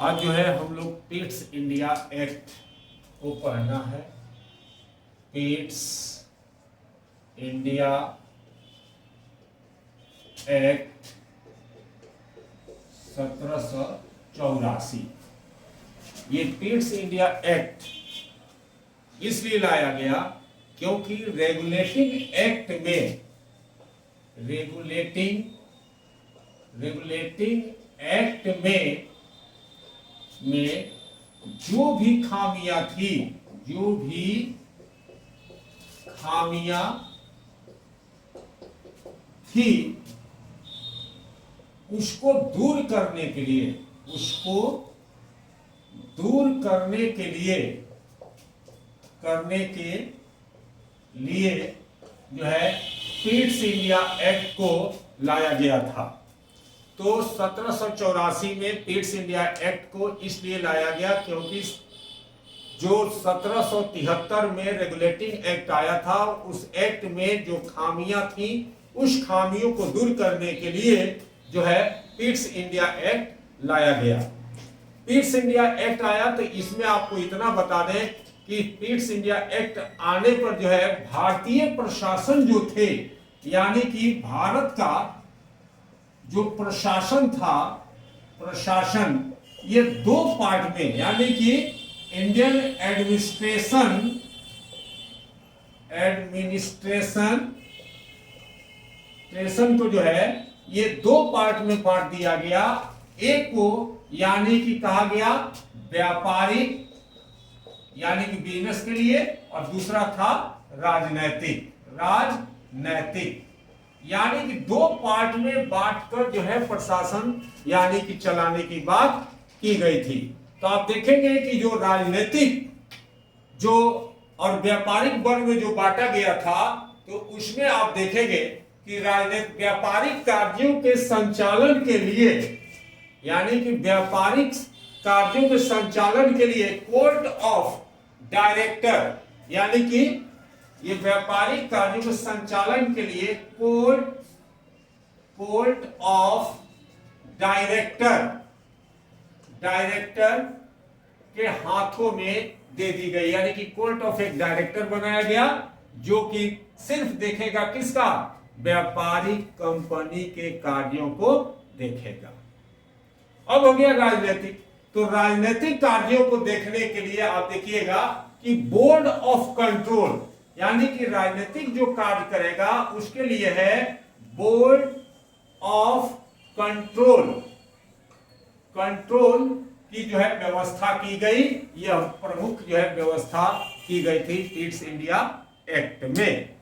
आज जो है हम लोग पिट्स इंडिया एक्ट को पढ़ना है। Pitt's India act 1784। ये पिट्स इंडिया एक्ट इसलिए लाया गया क्योंकि रेगुलेटिंग एक्ट में जो भी खामियां थी उसको दूर करने के लिए जो है पिट्स इंडिया एक्ट को लाया गया था। तो 1784 में पिट्स इंडिया एक्ट को इसलिए लाया गया क्योंकि जो 1773 में रेगुलेटिंग एक्ट आया था, उस एक्ट में जो खामियां थी उस खामियों को दूर करने के लिए जो है पिट्स इंडिया एक्ट लाया गया। पिट्स इंडिया एक्ट आया तो इसमें आपको इतना बता दें कि पिट्स इंडिया एक्ट आने पर जो है भारतीय प्रशासन जो थे, यानी कि भारत का जो प्रशासन था, ये दो पार्ट में, यानी कि इंडियन एडमिनिस्ट्रेशन को जो है ये दो पार्ट में बांट दिया गया। एक को यानी कि कहा गया व्यापारिक, यानी कि बिजनेस के लिए, और दूसरा था राजनैतिक, यानी कि दो पार्ट में बांटकर जो है प्रशासन यानी कि चलाने की बात की गई थी। तो आप देखेंगे कि जो राजनीतिक जो और व्यापारिक वर्ग में जो बांटा गया था, तो उसमें आप देखेंगे कि राजनीतिक व्यापारिक कार्यों के संचालन के लिए, यानी कि व्यापारिक कार्यों के संचालन के लिए कोर्ट ऑफ डायरेक्टर, यानी कि ये व्यापारिक कार्यों के संचालन के लिए कोर्ट ऑफ डायरेक्टर के हाथों में दे दी गई, यानी कि कोर्ट ऑफ एक डायरेक्टर बनाया गया जो कि सिर्फ देखेगा किसका, व्यापारिक कंपनी के कार्यों को देखेगा। अब हो गया राजनीतिक। तो राजनीतिक कार्यों को देखने के लिए आप देखिएगा कि बोर्ड ऑफ कंट्रोल, यानी कि राजनीतिक जो कार्य करेगा उसके लिए है बोर्ड ऑफ कंट्रोल की जो है व्यवस्था की गई। यह प्रमुख जो है व्यवस्था की गई थी पिट्स इंडिया एक्ट में।